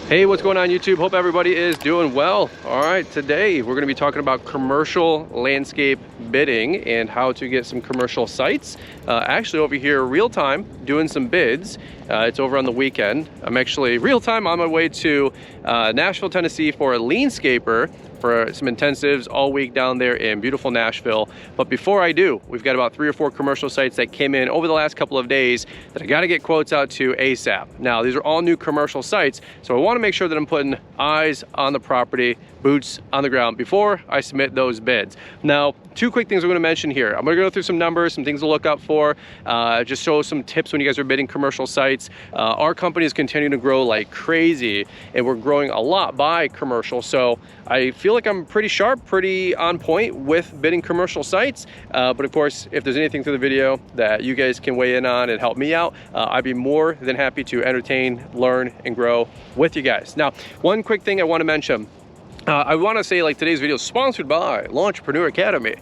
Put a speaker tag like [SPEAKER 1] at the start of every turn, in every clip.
[SPEAKER 1] Hey, what's going on YouTube? Hope everybody is doing well. All right, today we're going to be talking about commercial landscape bidding and how to get some commercial sites. Actually over here real time doing some bids. It's over on the weekend. I'm actually real time on my way to Nashville, Tennessee for a Leanscaper for some intensives all week down there in beautiful Nashville. But before I do, we've got about 3 or 4 commercial sites that came in over the last couple of days that I got to get quotes out to ASAP. Now, these are all new commercial sites, so I want to make sure that I'm putting eyes on the property, boots on the ground before I submit those bids. Now, 2 quick things I'm going to mention here. I'm going to go through some numbers, some things to look out for, just show some tips when you guys are bidding commercial sites. Our company is continuing to grow like crazy, and we're growing a lot by commercial, so I feel like I'm pretty sharp, pretty on point with bidding commercial sites. But of course, if there's anything through the video that you guys can weigh in on and help me out, I'd be more than happy to entertain, learn, and grow with you guys. Now, one quick thing I want to mention. I want to say, like, today's video is sponsored by Lawntrepreneur Academy.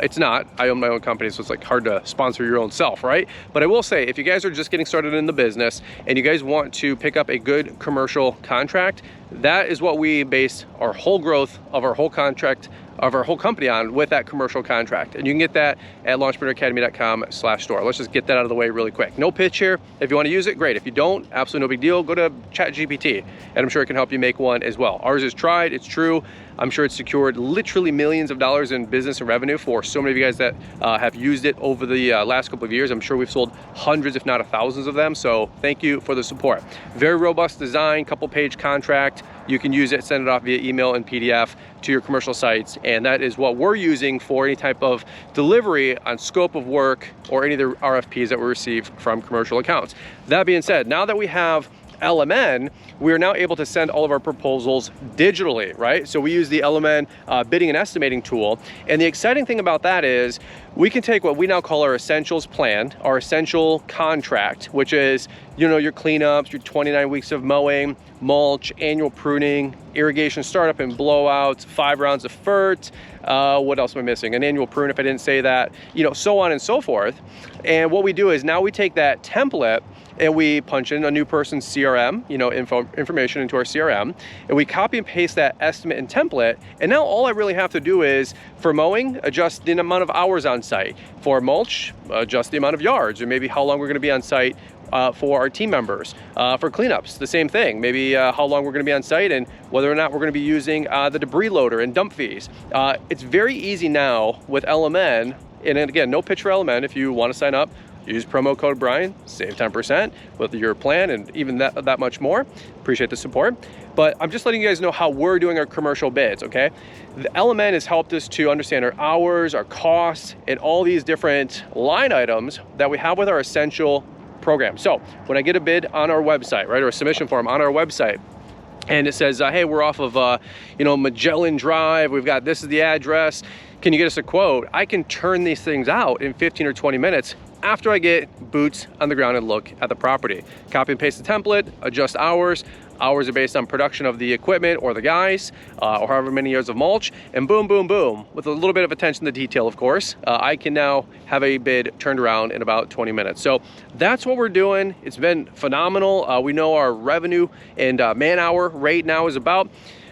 [SPEAKER 1] It's not. I own my own company, so it's like hard to sponsor your own self, right? But I will say, if you guys are just getting started in the business and you guys want to pick up a good commercial contract, that is what we base our whole growth of our whole contract of our whole company on, with that commercial contract. And you can get that at lawntrepreneur.academy.com/store. Let's just get that out of the way really quick. No pitch here. If you want to use it, great. If you don't, absolutely no big deal. Go to ChatGPT and I'm sure it can help you make one as well. Ours is tried, it's true. I'm sure it's secured literally millions of dollars in business and revenue for so many of you guys that have used it over the last couple of years. I'm sure we've sold hundreds, if not thousands of them. So thank you for the support. Very robust design, couple page contract. You can use it, send it off via email and PDF to your commercial sites. And that is what we're using for any type of delivery on scope of work or any of the RFPs that we receive from commercial accounts. That being said, now that we have LMN, we are now able to send all of our proposals digitally, right? So we use the LMN bidding and estimating tool. And the exciting thing about that is we can take what we now call our essentials plan, our essential contract, which is, you know, your cleanups, your 29 weeks of mowing, mulch, annual pruning, irrigation startup and blowouts, 5 rounds of FERT. What else am I missing? An annual prune if I didn't say that, you know, so on and so forth. And what we do is now we take that template and we punch in a new person's CRM, you know, information into our CRM, and we copy and paste that estimate and template. And now all I really have to do is, for mowing, adjust the amount of hours on site. For mulch, adjust the amount of yards, or maybe how long we're going to be on site for our team members. For cleanups, the same thing. Maybe how long we're going to be on site and whether or not we're going to be using the debris loader and dump fees. It's very easy now with LMN. And again, no pitch for LMN. If you want to sign up, use promo code Brian, save 10% with your plan and even that much more. Appreciate the support. But I'm just letting you guys know how we're doing our commercial bids, okay? The LMN has helped us to understand our hours, our costs, and all these different line items that we have with our essential program. So when I get a bid on our website, right, or a submission form on our website, and it says, hey, we're off of, you know, Magellan Drive. We've got, this is the address. Can you get us a quote? I can turn these things out in 15 or 20 minutes after I get boots on the ground and look at the property. Copy and paste the template, adjust hours. Hours are based on production of the equipment or the guys, or however many years of mulch, and boom, boom, boom, with a little bit of attention to detail, of course, I can now have a bid turned around in about 20 minutes. So that's what we're doing. It's been phenomenal. We know our revenue and man-hour rate now is about,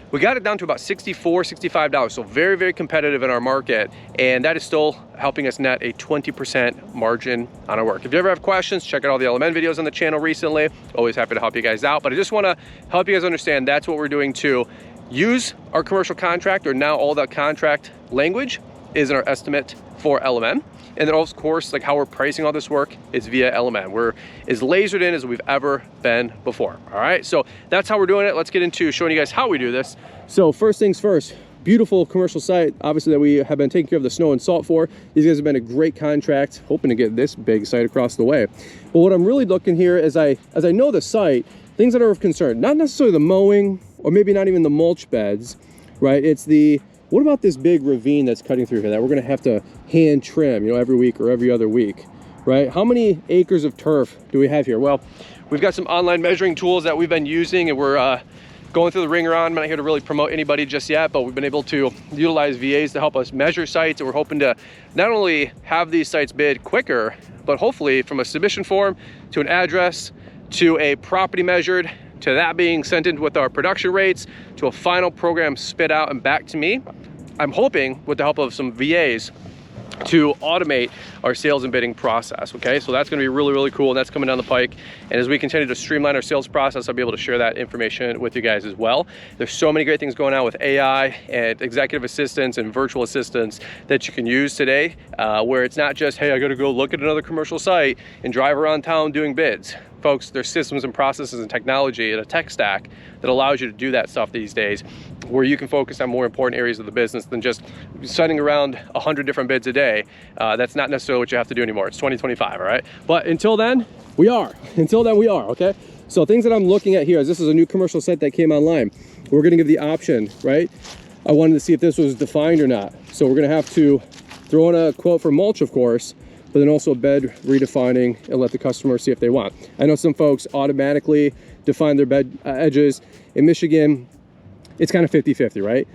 [SPEAKER 1] we got it down to about $64, $65. So very, very competitive in our market. And that is still helping us net a 20% margin on our work. If you ever have questions, check out all the LMN videos on the channel recently. Always happy to help you guys out. But I just want to help you guys understand that's what we're doing to use our commercial contract, or now all the contract language is in our estimate for LMN. And then of course, like how we're pricing all this work is via LMN. We're as lasered in as we've ever been before. All right, so that's how we're doing it. Let's get into showing you guys how we do this. So first things first, beautiful commercial site, obviously, that we have been taking care of the snow and salt for. These guys have been a great contract, hoping to get this big site across the way. But what I'm really looking here, as I know the site, things that are of concern, not necessarily the mowing or maybe not even the mulch beds, right? It's the, what about this big ravine that's cutting through here that we're gonna have to hand trim, you know, every week or every other week, right? How many acres of turf do we have here? Well, we've got some online measuring tools that we've been using, and we're going through the ringer on. I'm not here to really promote anybody just yet, but we've been able to utilize VAs to help us measure sites, and we're hoping to not only have these sites bid quicker, but hopefully from a submission form to an address to a property measured to that being sent in with our production rates, to a final program spit out and back to me. I'm hoping with the help of some VAs to automate our sales and bidding process. Okay, so that's going to be really, really cool, and that's coming down the pike. And as we continue to streamline our sales process, I'll be able to share that information with you guys as well. There's so many great things going on with AI and executive assistants and virtual assistants that you can use today, where it's not just, hey, I got to go look at another commercial site and drive around town doing bids. Folks, there's systems and processes and technology and a tech stack that allows you to do that stuff these days, where you can focus on more important areas of the business than just sending around 100 different bids a day. That's not necessarily what you have to do anymore. It's 2025, all right? But until then, we are. Until then, we are, okay? So things that I'm looking at here is this is a new commercial site that came online. We're gonna give the option, right? I wanted to see if this was defined or not. So we're gonna have to throw in a quote for mulch, of course, but then also bed redefining and let the customer see if they want. I know some folks automatically define their bed edges. In Michigan, it's kind of 50-50, right?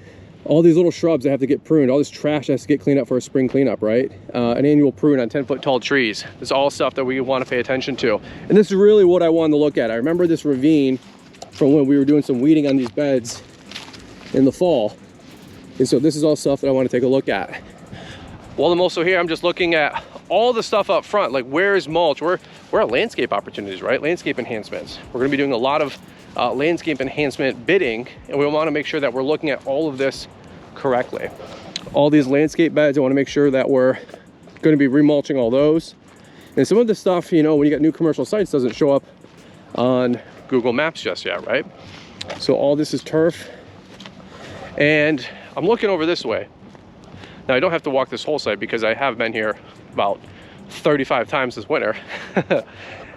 [SPEAKER 1] All these little shrubs that have to get pruned, all this trash has to get cleaned up for a spring cleanup, right? An annual prune on 10-foot tall trees. It's all stuff that we want to pay attention to. And this is really what I wanted to look at. I remember this ravine from when we were doing some weeding on these beds in the fall. And so this is all stuff that I want to take a look at. While I'm also here, I'm just looking at all the stuff up front, like where is mulch? Where are landscape opportunities, right? Landscape enhancements. We're gonna be doing a lot of landscape enhancement bidding, and we wanna make sure that we're looking at all of this correctly. All these landscape beds, I wanna make sure that we're gonna be remulching all those. And some of the stuff, you know, when you got new commercial sites, doesn't show up on Google Maps just yet, right? So all this is turf. And I'm looking over this way. Now I don't have to walk this whole site because I have been here about 35 times this winter.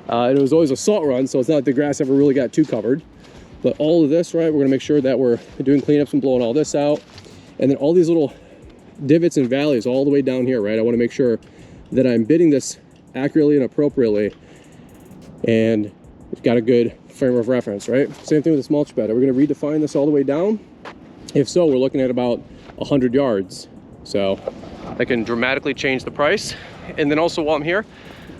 [SPEAKER 1] And it was always a salt run, so it's not like the grass ever really got too covered. But all of this, right, we're gonna make sure that we're doing cleanups and blowing all this out. And then all these little divots and valleys all the way down here, right? I wanna make sure that I'm bidding this accurately and appropriately and got a good frame of reference, right? Same thing with this mulch bed. Are we gonna redefine this all the way down? If so, we're looking at about 100 yards. So that can dramatically change the price. And then also while I'm here,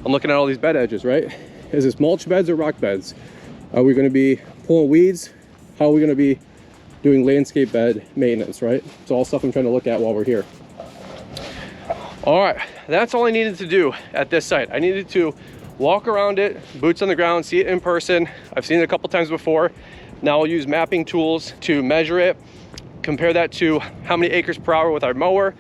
[SPEAKER 1] I'm looking at all these bed edges, right? Is this mulch beds or rock beds? Are we gonna be pulling weeds? How are we gonna be doing landscape bed maintenance, right? It's all stuff I'm trying to look at while we're here. All right, that's all I needed to do at this site. I needed to walk around it, boots on the ground, see it in person. I've seen it a couple times before. Now I'll use mapping tools to measure it, compare that to how many acres per hour with our mower.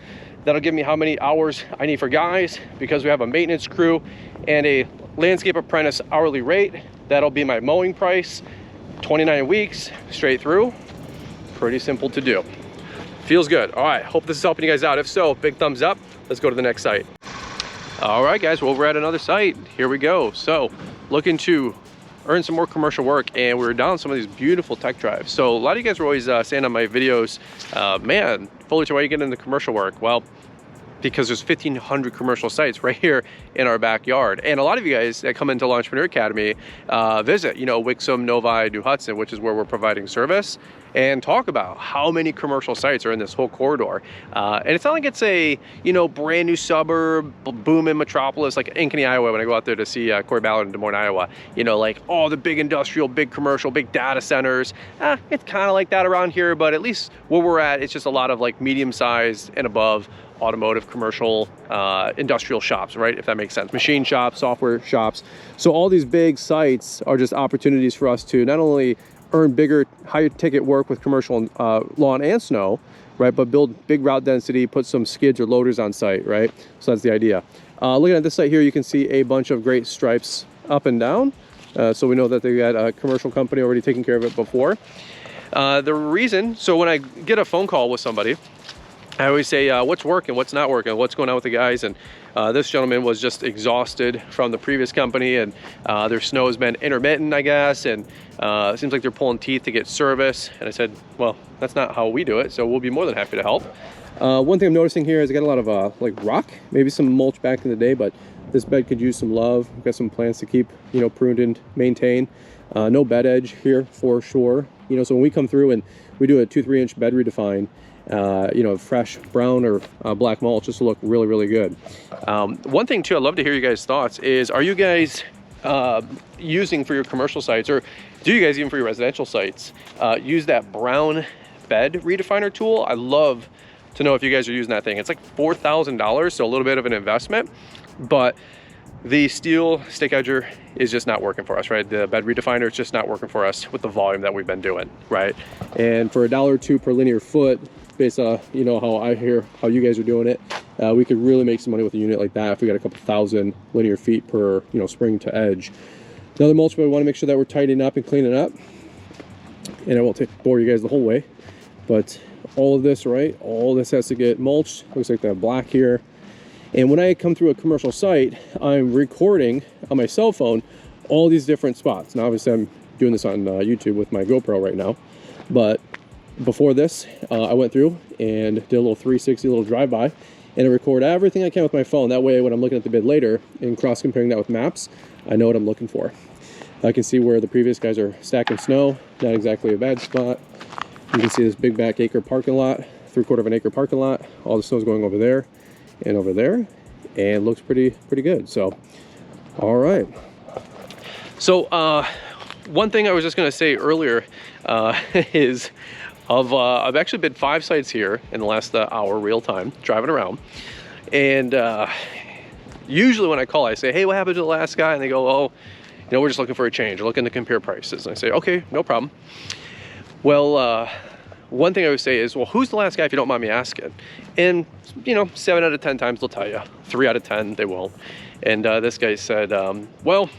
[SPEAKER 1] That'll give me how many hours I need for guys, because we have a maintenance crew and a landscape apprentice hourly rate. That'll be my mowing price, 29 weeks straight through. Pretty simple to do. Feels good. All right, hope this is helping you guys out. If so, big thumbs up. Let's go to the next site. All right, guys, well, we're at another site. Here we go. So looking to earn some more commercial work, and we were down some of these beautiful tech drives. So a lot of you guys were always saying on my videos, man, Fullerton, why are you getting into commercial work? Well, because there's 1,500 commercial sites right here in our backyard. And a lot of you guys that come into Lawntrepreneur Academy visit, you know, Wixom, Novi, New Hudson, which is where we're providing service, and talk about how many commercial sites are in this whole corridor. And it's not like it's a, you know, brand new suburb, booming metropolis like Ankeny, Iowa, when I go out there to see Corey Ballard in Des Moines, Iowa. You know, like all the big industrial, big commercial, big data centers. It's kind of like that around here, but at least where we're at, it's just a lot of like medium-sized and above automotive, commercial, industrial shops, right? If that makes sense. Machine shops, software shops. So all these big sites are just opportunities for us to not only earn bigger, higher ticket work with commercial lawn and snow, right? But build big route density, put some skids or loaders on site, right? So that's the idea. Looking at this site here, you can see a bunch of great stripes up and down. So we know that they got a commercial company already taking care of it before. The reason, so when I get a phone call with somebody, I always say, what's working, what's not working, what's going on with the guys. And this gentleman was just exhausted from the previous company, and their snow has been intermittent, I guess. And it seems like they're pulling teeth to get service. And I said, well, that's not how we do it. So we'll be more than happy to help. One thing I'm noticing here is I got a lot of like rock, maybe some mulch back in the day, but this bed could use some love. We've got some plants to keep, you know, pruned and maintained. No bed edge here for sure. You know, so when we come through and we do a 2-3 inch bed redefine, you know, fresh brown or black mulch just to look really, really good. One thing too, I'd love to hear you guys' thoughts is, are you guys using for your commercial sites, or do you guys even for your residential sites, use that brown bed redefiner tool. I love to know if you guys are using that thing. It's like $4,000, so a little bit of an investment, but the steel stick edger is just not working for us, right? The bed redefiner is just not working for us with the volume that we've been doing, right? And for $1 or $2 per linear foot, based on, you know, how I hear how you guys are doing it, we could really make some money with a unit like that if we got a couple thousand linear feet per, you know, spring to edge. Another mulch, but we want to make sure that we're tightening up and cleaning up. And I won't bore you guys the whole way, but all of this, right? All this has to get mulched. Looks like that black here. And when I come through a commercial site, I'm recording on my cell phone all these different spots. Now, obviously, I'm doing this on YouTube with my GoPro right now, but before this, I went through and did a little 360, little drive-by, and I record everything I can with my phone. That way, when I'm looking at the bid later and cross-comparing that with maps, I know what I'm looking for. I can see where the previous guys are stacking snow, not exactly a bad spot. You can see this big back acre parking lot, 3/4 of an acre parking lot. All the snow's going over there and over there, and looks pretty good. So, all right. So, one thing I was just gonna say earlier is I've actually been 5 sites here in the last hour, real time, driving around. And usually when I call, I say, hey, what happened to the last guy? And they go, oh, you know, we're just looking for a change. We're looking to compare prices. And I say, okay, no problem. Well, one thing I would say is, well, who's the last guy if you don't mind me asking? And, you know, 7 out of 10 times they'll tell you. 3 out of 10, they won't. And this guy said, well,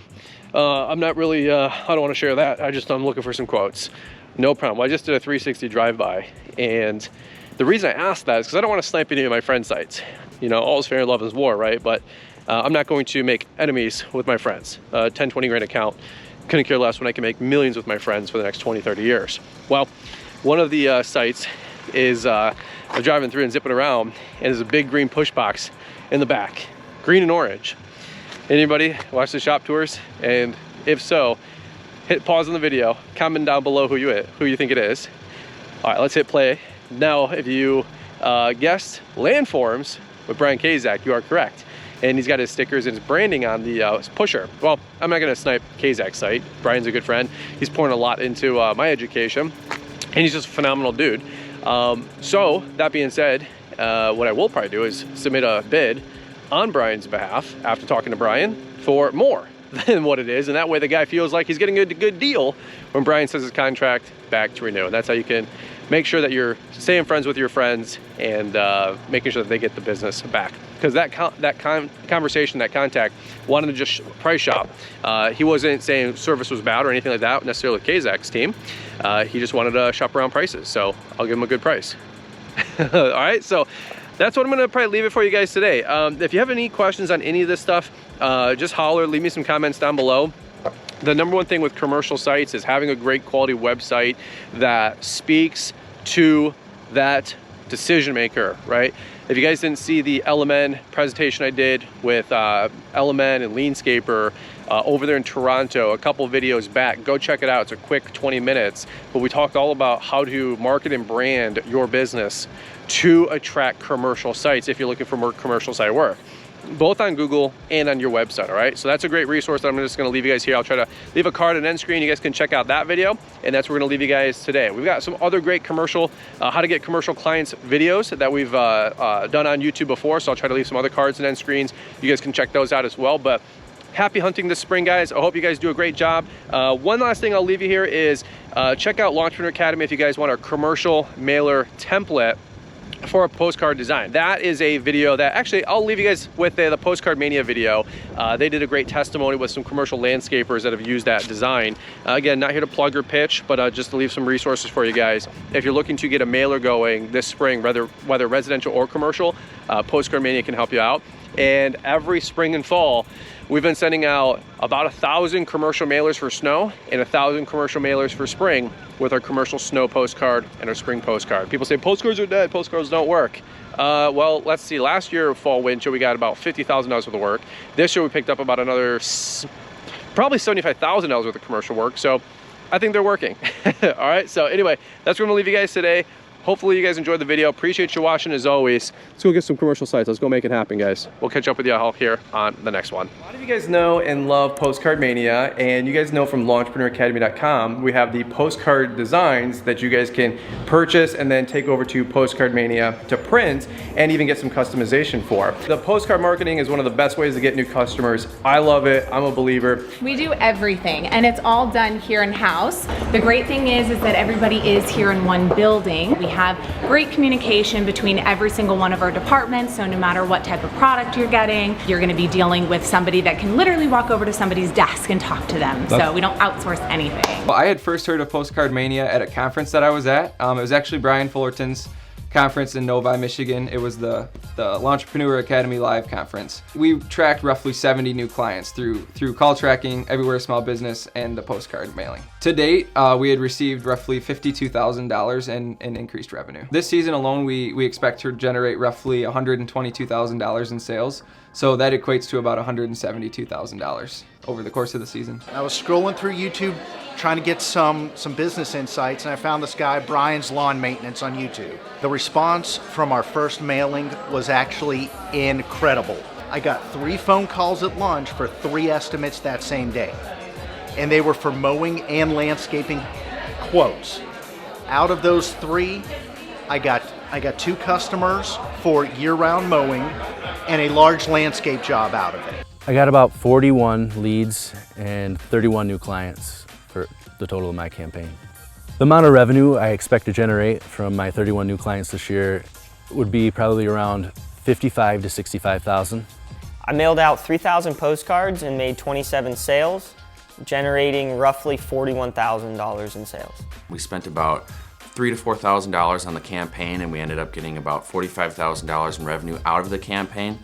[SPEAKER 1] I'm not really, I don't want to share that. I'm looking for some quotes. No problem. Well, I just did a 360 drive-by. And the reason I asked that is because I don't want to snipe any of my friend sites. You know, all's fair in love is war, right? But I'm not going to make enemies with my friends. 10, 20 grand account. Couldn't care less when I can make millions with my friends for the next 20, 30 years. Well, one of the sites is I'm driving through and zipping around, and there's a big green push box in the back, green and orange. Anybody watch the shop tours? And if so, hit pause on the video, comment down below who you think it is. All right, let's hit play. Now, if you guessed Landforms with Brian Kazak, you are correct. And he's got his stickers and his branding on the pusher. Well, I'm not gonna snipe Kazak's site. Brian's a good friend. He's pouring a lot into my education, and he's just a phenomenal dude. So that being said, what I will probably do is submit a bid on Brian's behalf after talking to Brian for more than what it is, and that way the guy feels like he's getting a good deal when Brian says his contract back to renew. And that's how you can make sure that you're staying friends with your friends and making sure that they get the business back. Because that conversation, that contact, wanted to just price shop. He wasn't saying service was bad or anything like that necessarily with Kazak's team. He just wanted to shop around prices, so I'll give him a good price. All right, so that's what I'm gonna probably leave it for you guys today. If you have any questions on any of this stuff, just holler, leave me some comments down below. The number one thing with commercial sites is having a great quality website that speaks to that decision maker, right? If you guys didn't see the LMN presentation I did with LMN and Leanscaper over there in Toronto a couple videos back, go check it out. It's a quick 20 minutes, but we talked all about how to market and brand your business to attract commercial sites if you're looking for more commercial site work, both on Google and on your website. All right, so that's a great resource that I'm just going to leave you guys here. I'll try to leave a card and end screen. You guys can check out that video, and that's where we're going to leave you guys today. We've got some other great commercial how to get commercial clients videos that we've done on YouTube before, so I'll try to leave some other cards and end screens. You guys can check those out as well. But happy hunting this spring, guys. I hope you guys do a great job. One last thing I'll leave you here is check out Lawntrepreneur Academy if you guys want our commercial mailer template for a postcard design. That is a video that actually I'll leave you guys with the Postcard Mania video. They did a great testimony with some commercial landscapers that have used that design. Again, not here to plug or pitch, but just to leave some resources for you guys. If you're looking to get a mailer going this spring, whether residential or commercial, Postcard Mania can help you out. And every spring and fall, we've been sending out about 1,000 commercial mailers for snow and 1,000 commercial mailers for spring with our commercial snow postcard and our spring postcard. People say postcards are dead, postcards don't work. Well, let's see, last year fall wind show we got about $50,000 worth of work. This year we picked up about another probably $75,000 worth of commercial work. So I think they're working. All right, so anyway, that's where I'm gonna leave you guys today. hopefully you guys enjoyed the video. Appreciate you watching as always. Let's go get some commercial sites. Let's go make it happen, guys. We'll catch up with y'all here on the next one. A lot of you guys know and love Postcard Mania, and you guys know from LawnTrepreneurAcademy.com, we have the postcard designs that you guys can purchase and then take over to Postcard Mania to print and even get some customization for. The postcard marketing is one of the best ways to get new customers. I love it. I'm a believer.
[SPEAKER 2] We do everything, and it's all done here in-house. The great thing is that everybody is here in one building. We have great communication between every single one of our departments, so no matter what type of product you're getting, you're gonna be dealing with somebody that can literally walk over to somebody's desk and talk to them. So we don't outsource anything.
[SPEAKER 3] Well, I had first heard of Postcard Mania at a conference that I was at. It was actually Brian Fullerton's conference in Novi, Michigan. It was the Lawntrepreneur Academy Live conference. We tracked roughly 70 new clients through call tracking, Everywhere Small Business, and the postcard mailing. To date, we had received roughly $52,000 in increased revenue. This season alone, we expect to generate roughly $122,000 in sales. So that equates to about $172,000 over the course of the season.
[SPEAKER 4] I was scrolling through YouTube trying to get some business insights, and I found this guy, Brian's Lawn Maintenance, on YouTube. The response from our first mailing was actually incredible. I got 3 phone calls at lunch for 3 estimates that same day, and they were for mowing and landscaping quotes. Out of those 3, I got 2 customers for year-round mowing and a large landscape job out of it.
[SPEAKER 5] I got about 41 leads and 31 new clients for the total of my campaign. The amount of revenue I expect to generate from my 31 new clients this year would be probably around $55,000 to $65,000.
[SPEAKER 6] I mailed out 3,000 postcards and made 27 sales, generating roughly $41,000 in sales.
[SPEAKER 7] We spent about $3,000 to $4,000 on the campaign, and we ended up getting about $45,000 in revenue out of the campaign,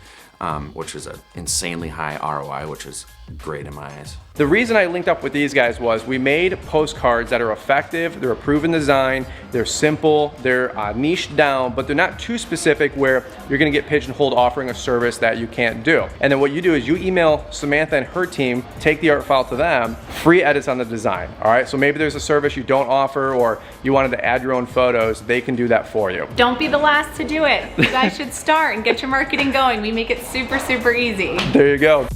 [SPEAKER 7] which is an insanely high ROI, which is great in my eyes.
[SPEAKER 1] The reason I linked up with these guys was we made postcards that are effective, they're a proven design, they're simple, they're niched down, but they're not too specific where you're gonna get pigeonholed offering a service that you can't do. And then what you do is you email Samantha and her team, take the art file to them, free edits on the design, all right? So maybe there's a service you don't offer or you wanted to add your own photos, they can do that for you.
[SPEAKER 2] Don't be the last to do it. You guys should start and get your marketing going. We make it super, super easy.
[SPEAKER 1] There you go.